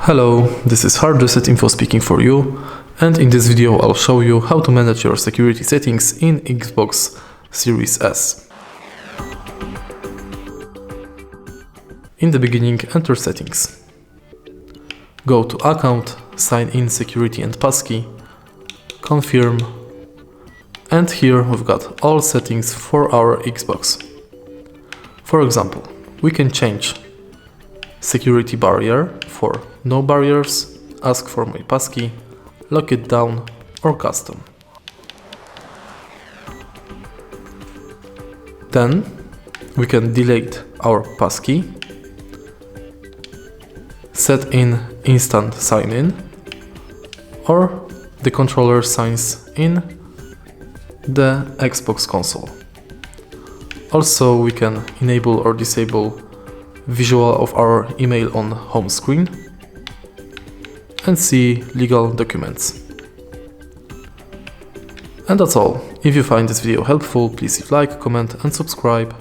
Hello, this is HardReset.Info speaking for you, and in this video I'll show you how to manage your security settings in Xbox Series S. In the beginning, enter Settings. Go to Account, Sign in Security and Passkey, Confirm, and here we've got all settings for our Xbox. For example, we can change security barrier for no barriers, ask for my passkey, lock it down, or custom. Then we can delete our passkey, set in instant sign-in, or the controller signs in the Xbox console. Also, we can enable or disable visual of our email on home screen and see legal documents. And that's all. If you find this video helpful, please leave a like, comment and subscribe.